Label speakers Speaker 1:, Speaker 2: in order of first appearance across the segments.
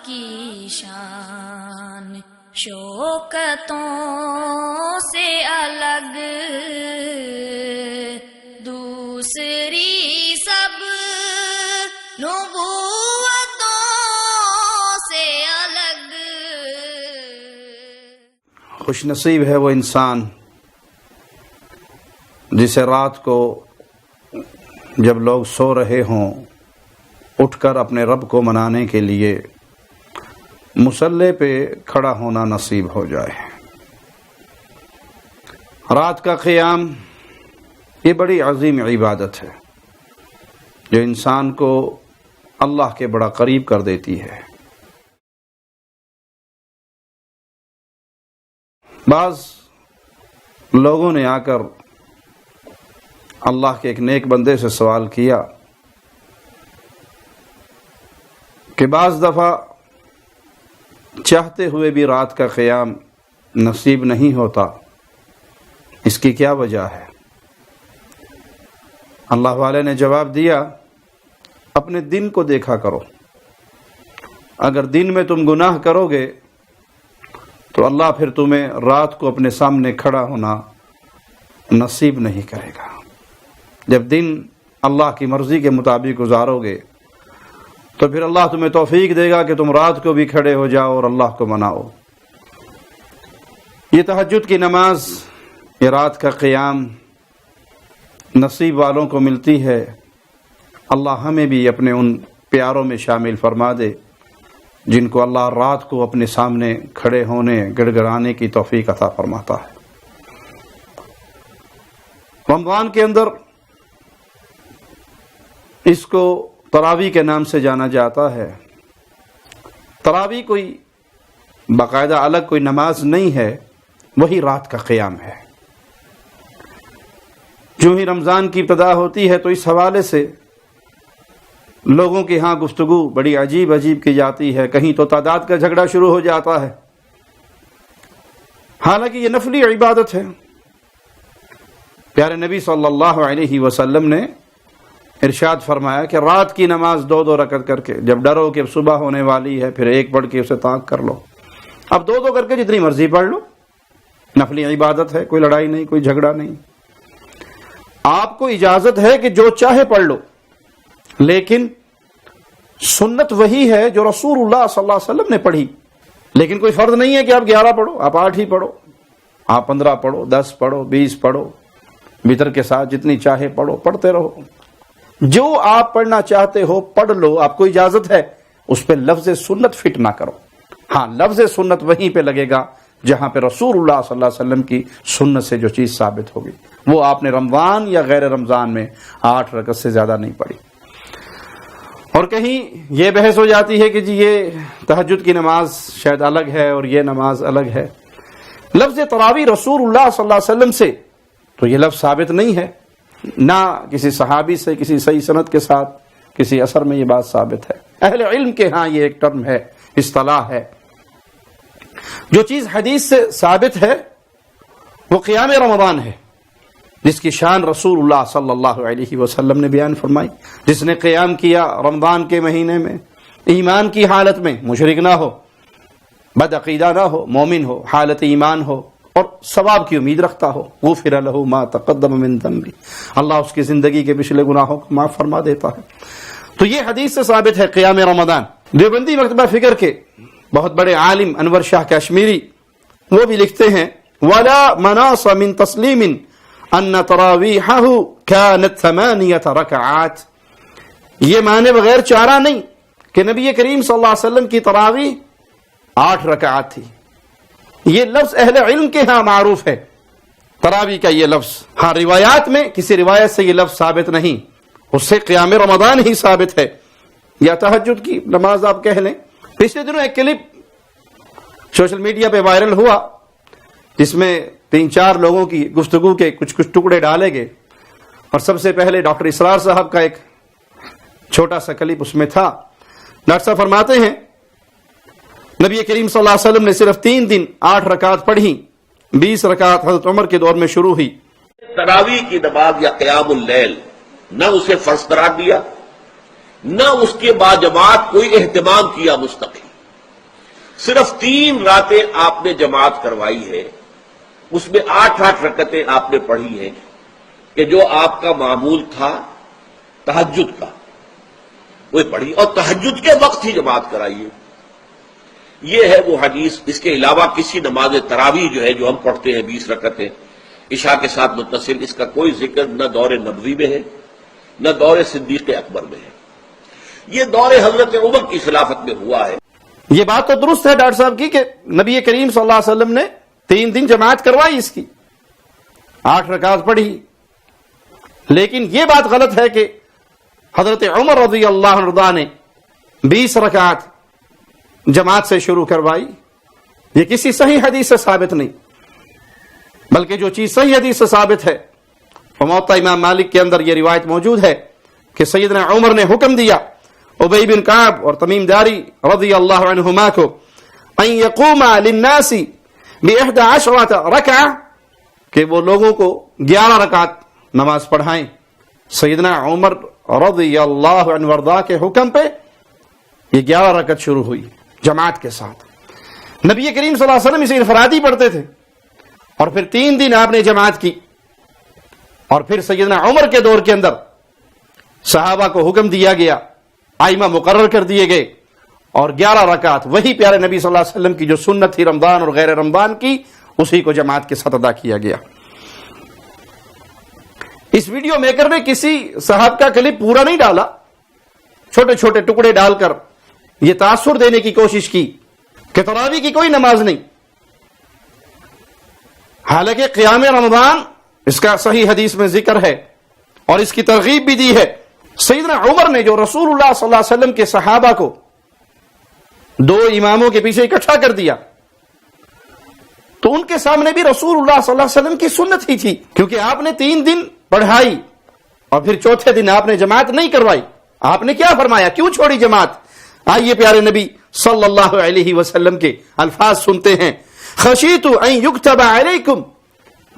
Speaker 1: کی شان شوکتوں سے الگ، دوسری سب نبوتوں سے الگ۔
Speaker 2: خوش نصیب ہے وہ انسان جسے رات کو جب لوگ سو رہے ہوں اٹھ کر اپنے رب کو منانے کے لیے مصلی پہ کھڑا ہونا نصیب ہو جائے۔ رات کا قیام یہ بڑی عظیم عبادت ہے جو انسان کو اللہ کے بڑا قریب کر دیتی ہے۔ بعض لوگوں نے آ کر اللہ کے ایک نیک بندے سے سوال کیا کہ بعض دفعہ چاہتے ہوئے بھی رات کا قیام نصیب نہیں ہوتا، اس کی کیا وجہ ہے؟ اللہ والے نے جواب دیا، اپنے دن کو دیکھا کرو، اگر دن میں تم گناہ کرو گے تو اللہ پھر تمہیں رات کو اپنے سامنے کھڑا ہونا نصیب نہیں کرے گا۔ جب دن اللہ کی مرضی کے مطابق گزارو گے تو پھر اللہ تمہیں توفیق دے گا کہ تم رات کو بھی کھڑے ہو جاؤ اور اللہ کو مناؤ۔ یہ تہجد کی نماز، یہ رات کا قیام نصیب والوں کو ملتی ہے۔ اللہ ہمیں بھی اپنے ان پیاروں میں شامل فرما دے جن کو اللہ رات کو اپنے سامنے کھڑے ہونے گڑ گڑانے کی توفیق عطا فرماتا ہے۔ رمضان کے اندر اس کو تراویح کے نام سے جانا جاتا ہے۔ تراویح کوئی باقاعدہ الگ کوئی نماز نہیں ہے، وہی رات کا قیام ہے۔ جو ہی رمضان کی ابتدا ہوتی ہے تو اس حوالے سے لوگوں کے ہاں گفتگو بڑی عجیب کی جاتی ہے، کہیں تو تعداد کا جھگڑا شروع ہو جاتا ہے، حالانکہ یہ نفلی عبادت ہے۔ پیارے نبی صلی اللہ علیہ وسلم نے ارشاد فرمایا کہ رات کی نماز 2 رکعت کر کے، جب ڈرو کہ صبح ہونے والی ہے پھر ایک پڑھ کے اسے طاق کر لو۔ اب 2 کر کے جتنی مرضی پڑھ لو، نفلی عبادت ہے، کوئی لڑائی نہیں، کوئی جھگڑا نہیں۔ آپ کو اجازت ہے کہ جو چاہے پڑھ لو، لیکن سنت وہی ہے جو رسول اللہ صلی اللہ علیہ وسلم نے پڑھی۔ لیکن کوئی فرض نہیں ہے کہ آپ 11 پڑھو، آپ 8 ہی پڑھو، آپ 15 پڑھو، 10 پڑھو، 20 پڑھو، وتر کے ساتھ جتنی چاہے پڑھو، پڑھتے رہو۔ جو آپ پڑھنا چاہتے ہو پڑھ لو، آپ کو اجازت ہے، اس پہ لفظ سنت فٹ نہ کرو۔ ہاں، لفظ سنت وہیں پہ لگے گا جہاں پہ رسول اللہ صلی اللہ علیہ وسلم کی سنت سے جو چیز ثابت ہوگی، وہ آپ نے رمضان یا غیر رمضان میں 8 رکعت سے زیادہ نہیں پڑھی۔ اور کہیں یہ بحث ہو جاتی ہے کہ جی یہ تہجد کی نماز شاید الگ ہے اور یہ نماز الگ ہے۔ لفظ تراویح رسول اللہ صلی اللہ علیہ وسلم سے تو یہ لفظ ثابت نہیں ہے، نہ کسی صحابی سے کسی صحیح سند کے ساتھ کسی اثر میں یہ بات ثابت ہے۔ اہل علم کے ہاں یہ ایک ٹرم ہے، اصطلاح ہے۔ جو چیز حدیث سے ثابت ہے وہ قیام رمضان ہے، جس کی شان رسول اللہ صلی اللہ علیہ وسلم نے بیان فرمائی۔ جس نے قیام کیا رمضان کے مہینے میں ایمان کی حالت میں، مشرک نہ ہو، بد عقیدہ نہ ہو، مومن ہو، حالت ایمان ہو اور ثواب کی امید رکھتا ہو، غفر لہ ما تقدم من ذنبہ، اللہ اس کی زندگی کے پچھلے گناہوں کو معاف فرما دیتا ہے۔ تو یہ حدیث سے ثابت ہے قیام رمضان۔ دیوبندی مکتبہ فکر کے بہت بڑے عالم انور شاہ کشمیری وہ بھی لکھتے ہیں، ولا مناص من تسلیم ان تراویحہ کانت 8 رکعات، یہ مانے بغیر چارہ نہیں کہ نبی کریم صلی اللہ علیہ وسلم کی تراویح 8 رکعات تھی۔ یہ لفظ اہل علم کے ہاں معروف ہے، تراویح کا یہ لفظ۔ ہاں، روایات میں کسی روایت سے یہ لفظ ثابت نہیں، اس سے قیام رمضان ہی ثابت ہے، یا تہجد کی نماز آپ کہہ لیں۔ پچھلے دنوں ایک کلپ سوشل میڈیا پہ وائرل ہوا جس میں 3-4 لوگوں کی گفتگو کے کچھ ٹکڑے ڈالے گئے، اور سب سے پہلے ڈاکٹر اسرار صاحب کا ایک چھوٹا سا کلپ اس میں تھا۔ ڈاکٹر صاحب فرماتے ہیں نبی کریم صلی اللہ علیہ وسلم نے صرف 3 دن 8 رکعت پڑھی، 20 رکعت حضرت عمر کے دور میں شروع ہوئی۔
Speaker 3: تراویح کی نماز یا قیام اللیل نہ اسے فرض قرار دیا، نہ اس کے بعد جماعت کوئی اہتمام کیا مستقل۔ صرف 3 راتیں آپ نے جماعت کروائی ہے، اس میں 8 رکعتیں آپ نے پڑھی ہیں کہ جو آپ کا معمول تھا تہجد کا وہ پڑھی، اور تہجد کے وقت ہی جماعت کرائی ہے۔ یہ ہے وہ حدیث۔ اس کے علاوہ کسی نماز تراویح جو ہے جو ہم پڑھتے ہیں 20 رکعتیں عشاء کے ساتھ متصل، اس کا کوئی ذکر نہ دور نبوی میں ہے نہ دور صدیق اکبر میں ہے، یہ دور حضرت عمر کی خلافت میں ہوا ہے۔
Speaker 2: یہ بات تو درست ہے ڈاکٹر صاحب کی کہ نبی کریم صلی اللہ علیہ وسلم نے 3 دن جماعت کروائی، اس کی 8 رکعت پڑھی، لیکن یہ بات غلط ہے کہ حضرت عمر رضی اللہ عنہ نے 20 رکعت جماعت سے شروع کروائی۔ یہ کسی صحیح حدیث سے ثابت نہیں، بلکہ جو چیز صحیح حدیث سے ثابت ہے وہ موطا امام مالک کے اندر یہ روایت موجود ہے کہ سیدنا عمر نے حکم دیا ابی بن کعب اور تمیم داری رضی اللہ عنہما کو ان یقوم للناس ب11 رکعہ، کہ وہ لوگوں کو 11 رکعت نماز پڑھائیں۔ سیدنا عمر رضی اللہ عنہ وارضاہ کے حکم پہ یہ 11 رکعت شروع ہوئی جماعت کے ساتھ۔ نبی کریم صلی اللہ علیہ وسلم اسے انفرادی پڑھتے تھے، اور پھر 3 دن آپ نے جماعت کی، اور پھر سیدنا عمر کے دور کے اندر صحابہ کو حکم دیا گیا، آئمہ مقرر کر دیے گئے، اور 11 رکعت وہی پیارے نبی صلی اللہ علیہ وسلم کی جو سنت تھی رمضان اور غیر رمضان کی، اسی کو جماعت کے ساتھ ادا کیا گیا۔ اس ویڈیو میکر نے کسی صاحب کا کلپ پورا نہیں ڈالا، چھوٹے چھوٹے ٹکڑے ڈال کر یہ تاثر دینے کی کوشش کی کہ تراویح کی کوئی نماز نہیں، حالانکہ قیام رمضان اس کا صحیح حدیث میں ذکر ہے اور اس کی ترغیب بھی دی ہے۔ سیدنا عمر نے جو رسول اللہ صلی اللہ علیہ وسلم کے صحابہ کو 2 اماموں کے پیچھے اکٹھا کر دیا، تو ان کے سامنے بھی رسول اللہ صلی اللہ علیہ وسلم کی سنت ہی تھی، کیونکہ آپ نے 3 دن پڑھائی اور پھر چوتھے دن آپ نے جماعت نہیں کروائی۔ آپ نے کیا فرمایا، کیوں چھوڑی جماعت؟ آئیے پیارے نبی صلی اللہ علیہ وسلم کے الفاظ سنتے ہیں۔ خشیت ان یکتب علیکم،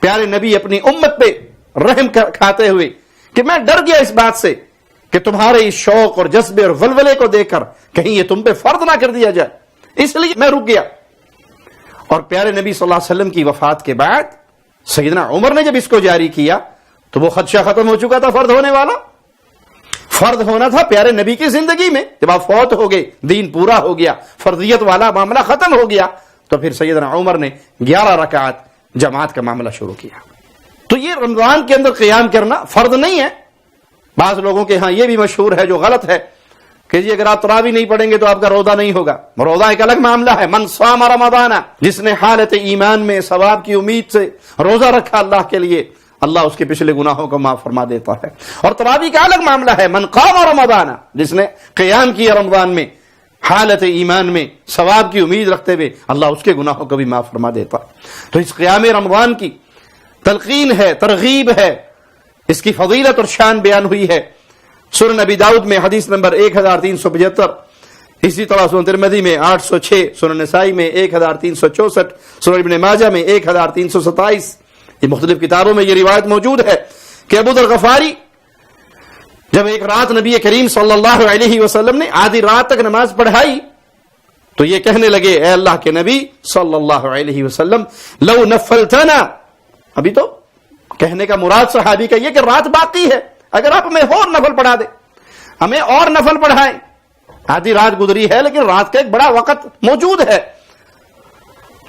Speaker 2: پیارے نبی اپنی امت پہ رحم کھاتے ہوئے کہ میں ڈر گیا اس بات سے کہ تمہارے اس شوق اور جذبے اور ولولے کو دیکھ کر کہیں یہ تم پہ فرض نہ کر دیا جائے، اس لیے میں رک گیا۔ اور پیارے نبی صلی اللہ علیہ وسلم کی وفات کے بعد سیدنا عمر نے جب اس کو جاری کیا تو وہ خدشہ ختم ہو چکا تھا، فرض ہونے والا فرض ہونا تھا پیارے نبی کی زندگی میں۔ جب آپ فوت ہو گئے، دین پورا ہو گیا، فرضیت والا معاملہ ختم ہو گیا، تو پھر سیدنا عمر نے 11 رکعت جماعت کا معاملہ شروع کیا۔ تو یہ رمضان کے اندر قیام کرنا فرض نہیں ہے۔ بعض لوگوں کے ہاں یہ بھی مشہور ہے جو غلط ہے کہ جی اگر آپ تراویح نہیں پڑھیں گے تو آپ کا روزہ نہیں ہوگا۔ روزہ ایک الگ معاملہ ہے۔ من صام رمضان، جس نے حالت ایمان میں ثواب کی امید سے روزہ رکھا اللہ کے لیے، اللہ اس کے پچھلے گناہوں کو معاف فرما دیتا ہے۔ اور تراویح کا الگ معاملہ ہے۔ من قام رمضان، جس نے قیام کیا رمضان میں حالت ایمان میں ثواب کی امید رکھتے ہوئے، اللہ اس کے گناہوں کو بھی معاف فرما دیتا ہے۔ تو اس قیام رمضان کی تلقین ہے، ترغیب ہے، اس کی فضیلت اور شان بیان ہوئی ہے۔ سنن نبی داؤد میں حدیث نمبر 1375، اسی طرح سنن ترمذی میں 806، سنن نسائی میں 1364، سنن ابن ماجہ میں 1327، یہ مختلف کتابوں میں یہ روایت موجود ہے کہ ابو ذر غفاری جب ایک رات نبی کریم صلی اللہ علیہ وسلم نے آدھی رات تک نماز پڑھائی تو یہ کہنے لگے، اے اللہ کے نبی صلی اللہ علیہ وسلم، لو نفلتنا، ابھی تو کہنے کا مراد صحابی کا یہ کہ رات باقی ہے، اگر آپ ہمیں اور نفل پڑھا دیں، ہمیں اور نفل پڑھائیں، آدھی رات گزری ہے لیکن رات کا ایک بڑا وقت موجود ہے۔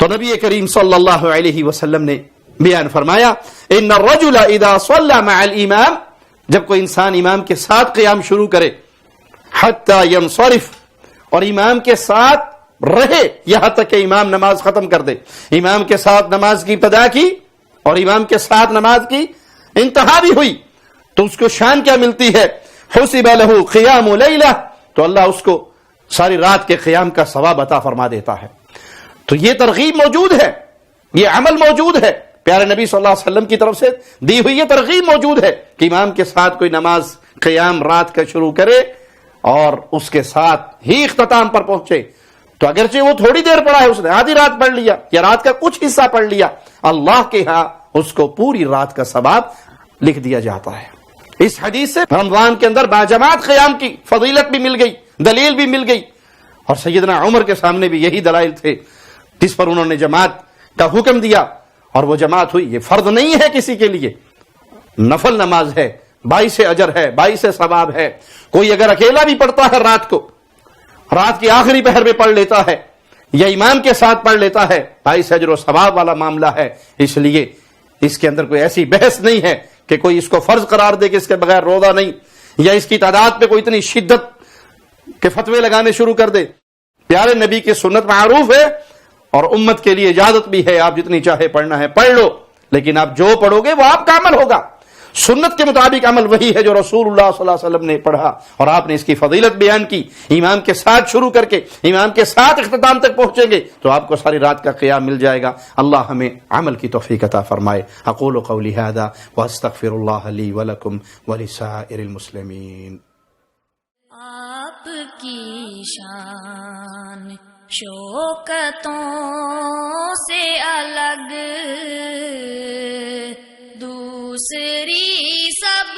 Speaker 2: تو نبی کریم صلی اللہ علیہ وسلم نے بیان فرمایا، ان الرجل اذا صلى مع الامام، جب کوئی انسان امام کے ساتھ قیام شروع کرے، حتی ينصرف، اور امام کے ساتھ رہے یہاں تک کہ امام نماز ختم کر دے، امام کے ساتھ نماز کی ابتدا کی اور امام کے ساتھ نماز کی انتہا بھی ہوئی، تو اس کو شان کیا ملتی ہے؟ حسب له قیام لیلہ، تو اللہ اس کو ساری رات کے قیام کا ثواب عطا فرما دیتا ہے۔ تو یہ ترغیب موجود ہے، یہ عمل موجود ہے، پیارے نبی صلی اللہ علیہ وسلم کی طرف سے دی ہوئی یہ ترغیب موجود ہے کہ امام کے ساتھ کوئی نماز قیام رات کا شروع کرے اور اس کے ساتھ ہی اختتام پر پہنچے، تو اگرچہ وہ تھوڑی دیر پڑھا ہے، اس نے آدھی رات پڑھ لیا یا رات کا کچھ حصہ پڑھ لیا، اللہ کے ہاں اس کو پوری رات کا ثواب لکھ دیا جاتا ہے۔ اس حدیث سے رمضان کے اندر باجماعت قیام کی فضیلت بھی مل گئی، دلیل بھی مل گئی، اور سیدنا عمر کے سامنے بھی یہی دلائل تھے جس پر انہوں نے جماعت کا حکم دیا، اور وہ جماعت ہوئی۔ یہ فرض نہیں ہے کسی کے لیے، نفل نماز ہے، 22 اجر ہے، 22 ثواب ہے۔ کوئی اگر اکیلا بھی پڑھتا ہے رات کی آخری پہر میں پڑھ لیتا ہے یا امام کے ساتھ پڑھ لیتا ہے، 22 اجر و ثواب والا معاملہ ہے۔ اس لیے اس کے اندر کوئی ایسی بحث نہیں ہے کہ کوئی اس کو فرض قرار دے کہ اس کے بغیر روزہ نہیں، یا اس کی تعداد پہ کوئی اتنی شدت کے فتوے لگانے شروع کر دے۔ پیارے نبی کی سنت معروف ہے اور امت کے لیے اجازت بھی ہے، آپ جتنی چاہے پڑھنا ہے پڑھ لو، لیکن آپ جو پڑھو گے وہ آپ کا عمل ہوگا۔ سنت کے مطابق عمل وہی ہے جو رسول اللہ صلی اللہ علیہ وسلم نے پڑھا، اور آپ نے اس کی فضیلت بیان کی۔ امام کے ساتھ شروع کر کے امام کے ساتھ اختتام تک پہنچیں گے تو آپ کو ساری رات کا قیام مل جائے گا۔ اللہ ہمیں عمل کی توفیق عطا فرمائے۔ اقول قولی ھذا واستغفر اللہ لی ولکم ولسائر المسلمین۔
Speaker 1: آپ کی شان شوکتوں سے الگ، دوسری سب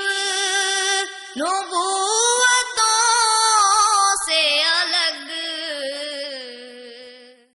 Speaker 1: نبوت